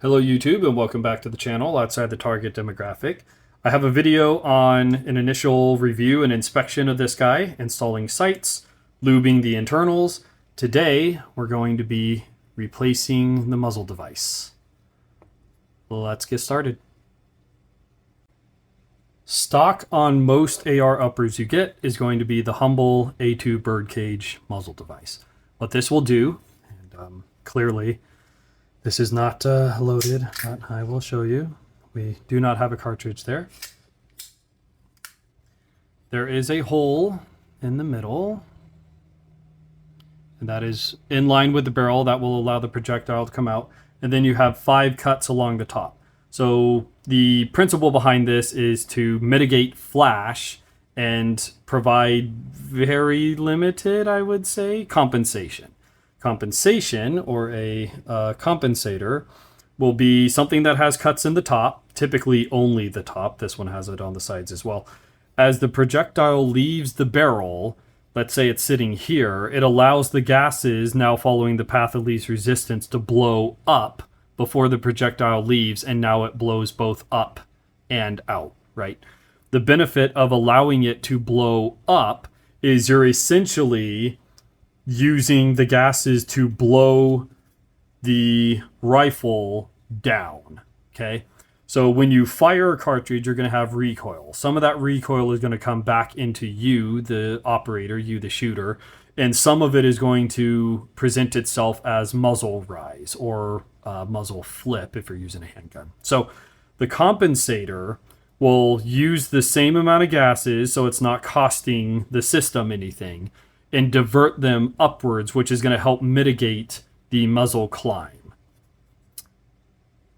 Hello YouTube and welcome back to the channel outside the target demographic. I have a video on an initial review and inspection of this guy, installing sights, lubing the internals. Today we're going to be replacing the muzzle device. Let's get started. Stock on most AR uppers you get is going to be the humble A2 birdcage muzzle device. What this will do, and clearly this is not loaded, but I will show you. We do not have a cartridge there. There is a hole in the middle, and that is in line with the barrel. That will allow the projectile to come out. And then you have 5 cuts along the top. So the principle behind this is to mitigate flash and provide very limited, I would say, compensation. Compensation, or a compensator, will be something that has cuts in the top, typically only the top. This one has it on the sides as well. As the projectile leaves the barrel, let's say it's sitting here, it allows the gases now following the path of least resistance to blow up before the projectile leaves, and now it blows both up and out, right? The benefit of allowing it to blow up is you're essentially using the gases to blow the rifle down, okay? So when you fire a cartridge, you're going to have recoil. Some of that recoil is going to come back into you, the operator, you, the shooter, and some of it is going to present itself as muzzle rise or muzzle flip if you're using a handgun. So the compensator will use the same amount of gases, so it's not costing the system anything, and divert them upwards, which is going to help mitigate the muzzle climb.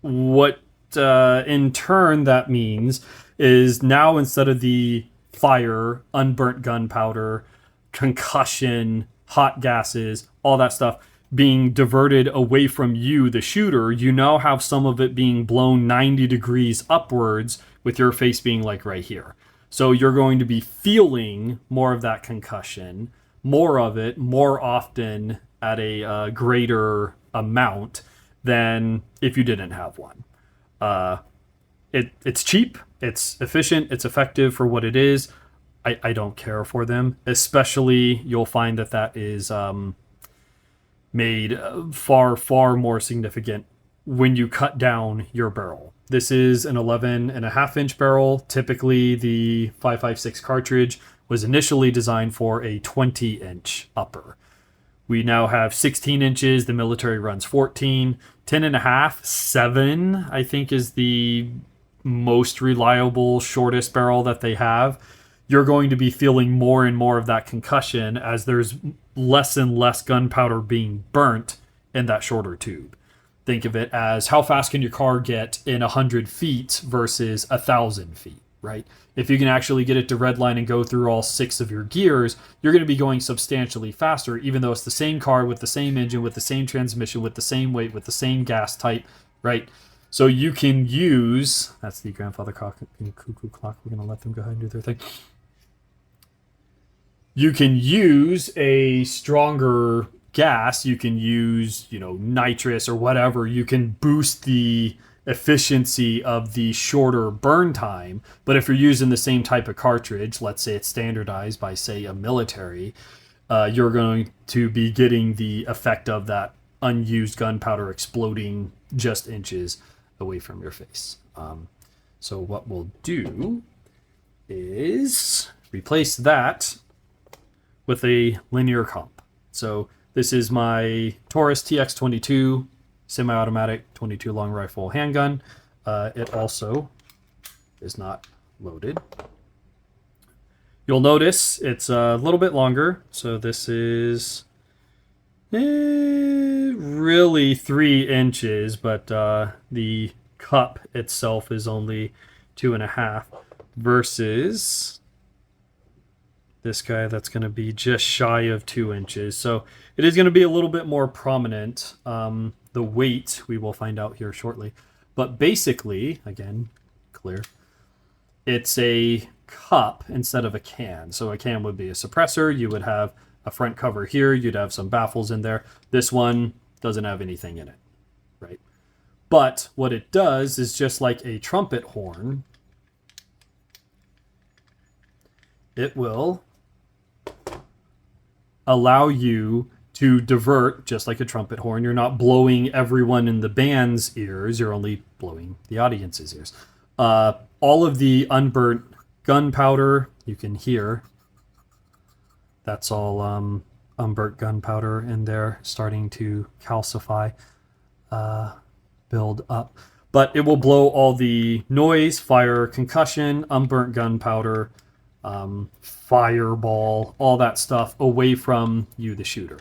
What in turn that means is now, instead of the fire, unburnt gunpowder, concussion, hot gases, all that stuff being diverted away from you, the shooter, you now have some of it being blown 90 degrees upwards, with your face being like right here. So you're going to be feeling more of that concussion, more of it, more often, at a greater amount than if you didn't have one. It's cheap, it's efficient, it's effective for what it is. I don't care for them, especially you'll find that is made far more significant when you cut down your barrel. This is an 11.5-inch barrel. Typically the 5.56 cartridge was initially designed for a 20-inch upper. We now have 16 inches. The military runs 14. 10.5, 7, I think, is the most reliable, shortest barrel that they have. You're going to be feeling more and more of that concussion as there's less and less gunpowder being burnt in that shorter tube. Think of it as how fast can your car get in 100 feet versus 1,000 feet, right? If you can actually get it to redline and go through all 6 of your gears, you're going to be going substantially faster, even though it's the same car with the same engine, with the same transmission, with the same weight, with the same gas type, right? So you can use, that's the grandfather clock and cuckoo clock. We're going to let them go ahead and do their thing. You can use a stronger gas. You can use, nitrous or whatever. You can boost the efficiency of the shorter burn time. But if you're using the same type of cartridge, let's say it's standardized by, say, a military, you're going to be getting the effect of that unused gunpowder exploding just inches away from your face. So what we'll do is replace that with a linear comp. So this is my Taurus TX22 semi-automatic 22 long rifle handgun. It also is not loaded. You'll notice it's a little bit longer. So this is really 3 inches, but the cup itself is only 2.5 versus this guy that's going to be just shy of 2 inches. So it is going to be a little bit more prominent. The weight, we will find out here shortly. But basically, again, clear, it's a cup instead of a can. So a can would be a suppressor. You would have a front cover here. You'd have some baffles in there. This one doesn't have anything in it, right? But what it does is just like a trumpet horn, it will allow you to divert just like a trumpet horn. You're not blowing everyone in the band's ears. You're only blowing the audience's ears. All of the unburnt gunpowder you can hear. That's all unburnt gunpowder in there starting to calcify, build up. But it will blow all the noise, fire, concussion, unburnt gunpowder, fireball, all that stuff away from you, the shooter.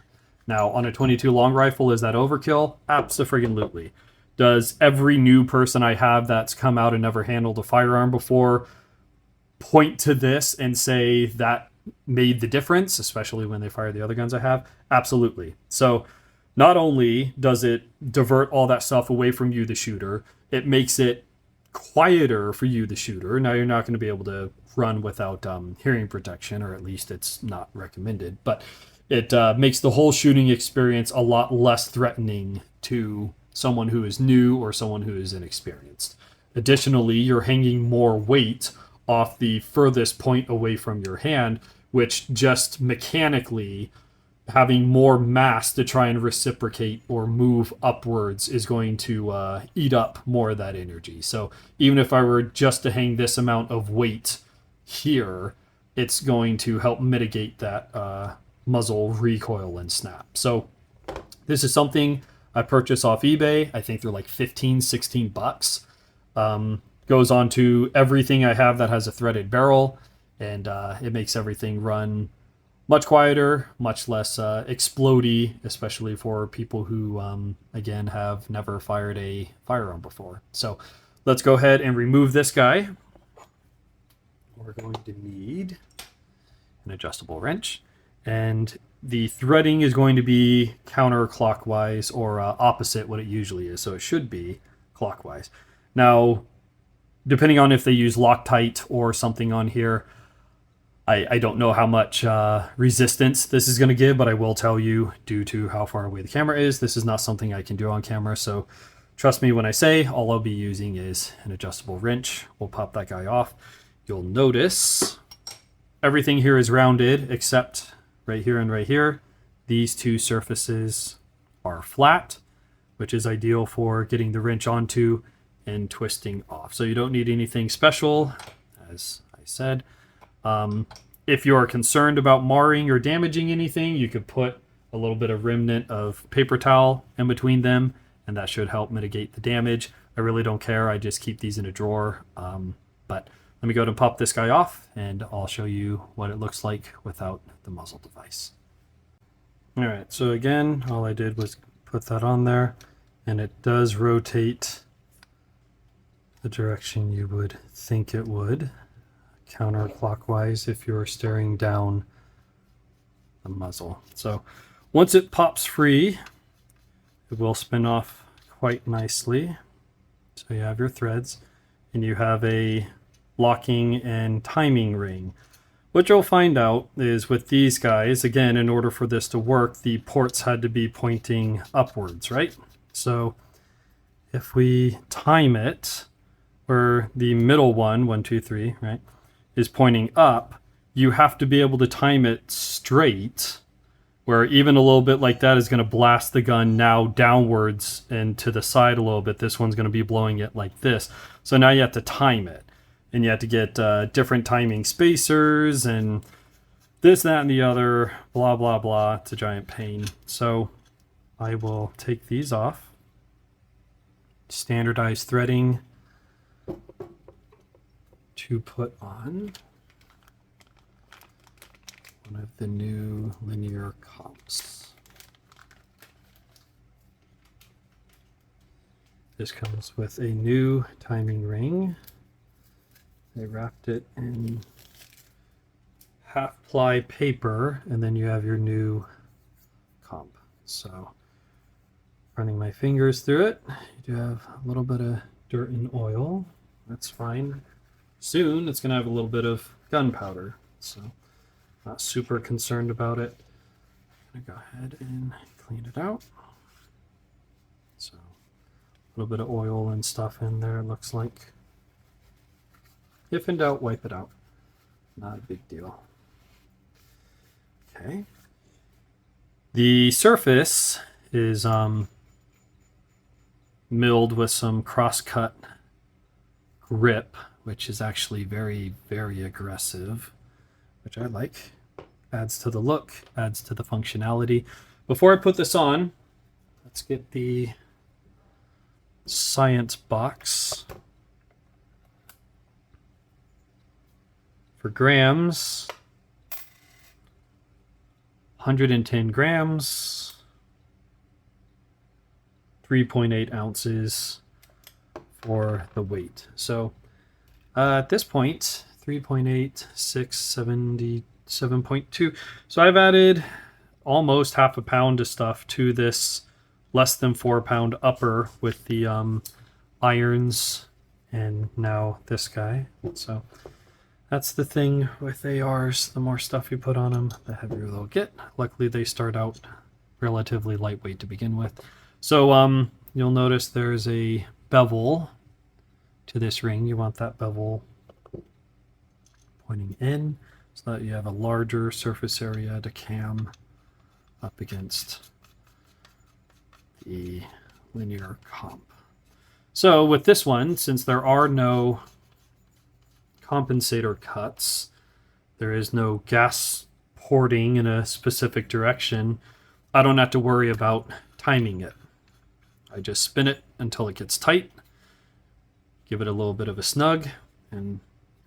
Now, on a 22 long rifle, is that overkill? Abso-friggin-lutely. Does every new person I have that's come out and never handled a firearm before point to this and say that made the difference, especially when they fire the other guns I have? Absolutely. So not only does it divert all that stuff away from you, the shooter, it makes it quieter for you, the shooter. Now you're not going to be able to run without hearing protection, or at least it's not recommended, but it makes the whole shooting experience a lot less threatening to someone who is new or someone who is inexperienced. Additionally, you're hanging more weight off the furthest point away from your hand, which just mechanically having more mass to try and reciprocate or move upwards is going to eat up more of that energy. So even if I were just to hang this amount of weight here, it's going to help mitigate that muzzle recoil and snap. So this is something I purchased off eBay. I think they're like 15, 16 bucks. Goes on to everything I have that has a threaded barrel, and it makes everything run much quieter, much less explodey, especially for people who, again, have never fired a firearm before. So let's go ahead and remove this guy. We're going to need an adjustable wrench, and the threading is going to be counterclockwise, or opposite what it usually is. So it should be clockwise. Now, depending on if they use Loctite or something on here, I don't know how much resistance this is going to give, but I will tell you, due to how far away the camera is, this is not something I can do on camera. So trust me when I say all I'll be using is an adjustable wrench. We'll pop that guy off. You'll notice everything here is rounded except right here and right here. These two surfaces are flat, which is ideal for getting the wrench onto and twisting off. So you don't need anything special, as I said. If you're concerned about marring or damaging anything, you could put a little bit of remnant of paper towel in between them, and that should help mitigate the damage. I really don't care. I just keep these in a drawer. But let me go ahead and pop this guy off, and I'll show you what it looks like without the muzzle device. All right, so again, all I did was put that on there, and it does rotate the direction you would think it would, counterclockwise if you're staring down the muzzle. So once it pops free, it will spin off quite nicely. So you have your threads, and you have a locking and timing ring. What you'll find out is with these guys, again, in order for this to work, the ports had to be pointing upwards, right? So if we time it, where the middle one, 1, 2, 3, right, is pointing up, you have to be able to time it straight, where even a little bit like that is going to blast the gun now downwards and to the side a little bit. This one's going to be blowing it like this. So now you have to time it, and you have to get different timing spacers and this, that, and the other, blah, blah, blah. It's a giant pain. So I will take these off. Standardized threading to put on one of the new linear comps. This comes with a new timing ring. They wrapped it in half-ply paper, and then you have your new comp. So running my fingers through it, you do have a little bit of dirt and oil. That's fine. Soon it's going to have a little bit of gunpowder, so not super concerned about it. I'm going to go ahead and clean it out. So little bit of oil and stuff in there, it looks like. If in doubt, wipe it out. Not a big deal. Okay. The surface is milled with some cross-cut grip, which is actually very, very aggressive, which I like. Adds to the look, adds to the functionality. Before I put this on, let's get the science box. For grams, 110 grams, 3.8 ounces for the weight. So at this point, 3.8, 677.2. So I've added almost half a pound of stuff to this less than 4 pound upper with the irons and now this guy. So that's the thing with ARs. The more stuff you put on them, the heavier they'll get. Luckily, they start out relatively lightweight to begin with. So you'll notice there's a bevel to this ring. You want that bevel pointing in so that you have a larger surface area to cam up against the linear comp. So with this one, since there are no compensator cuts, there is no gas porting in a specific direction, I don't have to worry about timing it. I just spin it until it gets tight, give it a little bit of a snug, and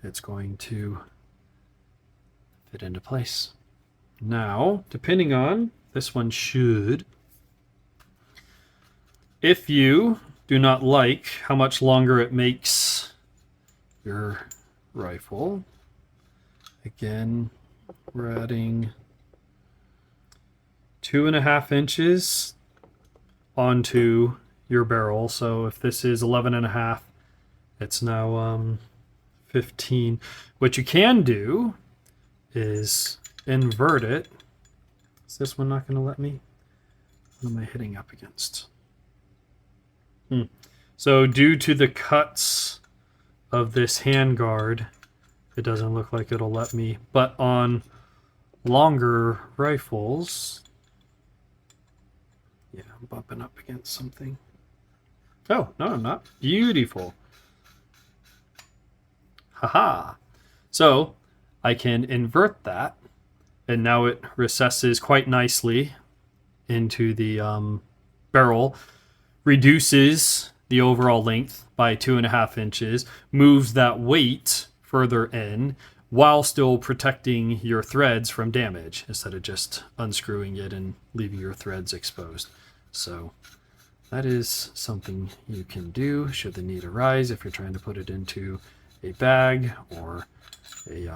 it's going to fit into place. Now, depending on, this one should, if you do not like how much longer it makes your rifle, again, we're adding 2.5 inches onto your barrel. So if this is 11.5, it's now 15. What you can do is invert it. Is this one not going to let me? What am I hitting up against? So due to the cuts of this handguard, it doesn't look like it'll let me. But on longer rifles, yeah, I'm bumping up against something. Oh, no, I'm not. Beautiful. Haha. So I can invert that, and now it recesses quite nicely into the barrel, reduces the overall length by 2.5 inches, moves that weight further in while still protecting your threads from damage instead of just unscrewing it and leaving your threads exposed. So that is something you can do should the need arise if you're trying to put it into a bag or a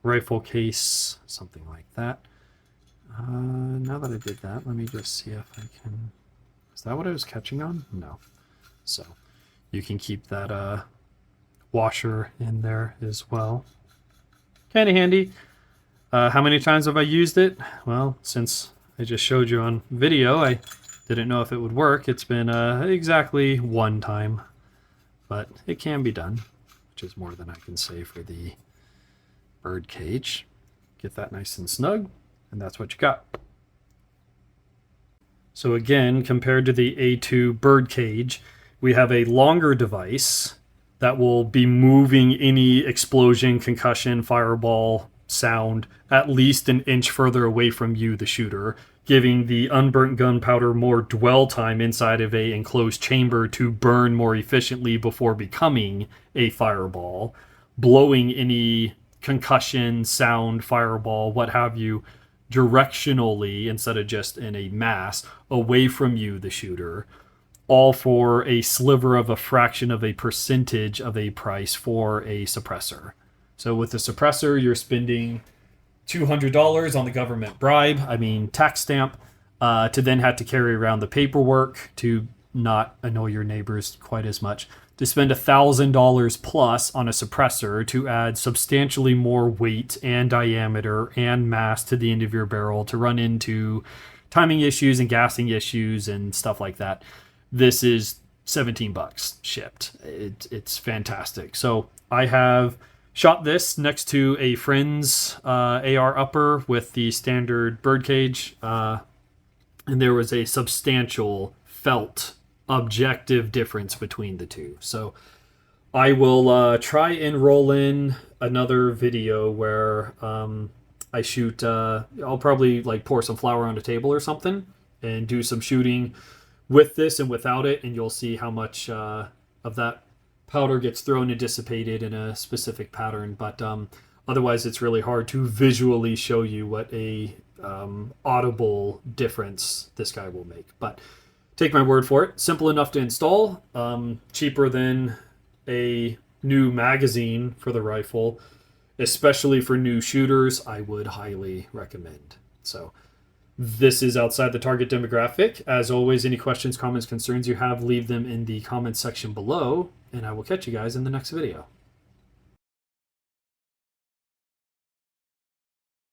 rifle case, something like that. Now that I did that, let me just see if I can... Is that what I was catching on? No. So you can keep that washer in there as well. Kind of handy. How many times have I used it? Well, since I just showed you on video, I didn't know if it would work. It's been exactly 1 time, but it can be done, which is more than I can say for the bird cage. Get that nice and snug, and that's what you got. So again, compared to the A2 bird cage, we have a longer device that will be moving any explosion, concussion, fireball, sound at least an inch further away from you, the shooter, giving the unburnt gunpowder more dwell time inside of a enclosed chamber to burn more efficiently before becoming a fireball, blowing any concussion, sound, fireball, what have you, directionally instead of just in a mass away from you, the shooter, all for a sliver of a fraction of a percentage of a price for a suppressor. So with the suppressor, you're spending $200 on the government bribe, tax stamp, to then have to carry around the paperwork to not annoy your neighbors quite as much, to spend $1,000 plus on a suppressor to add substantially more weight and diameter and mass to the end of your barrel to run into timing issues and gassing issues and stuff like that. This is $17 shipped. It's fantastic. So I have shot this next to a friend's AR upper with the standard birdcage, and there was a substantial felt objective difference between the two. So I will try and roll in another video where I shoot. I'll probably like pour some flour on a table or something and do some shooting with this and without it, and you'll see how much of that powder gets thrown and dissipated in a specific pattern. But otherwise, it's really hard to visually show you what a audible difference this guy will make. But take my word for it. Simple enough to install. Cheaper than a new magazine for the rifle, especially for new shooters. I would highly recommend. So this is outside the target demographic. As always, any questions, comments, concerns you have, leave them in the comments section below, and I will catch you guys in the next video.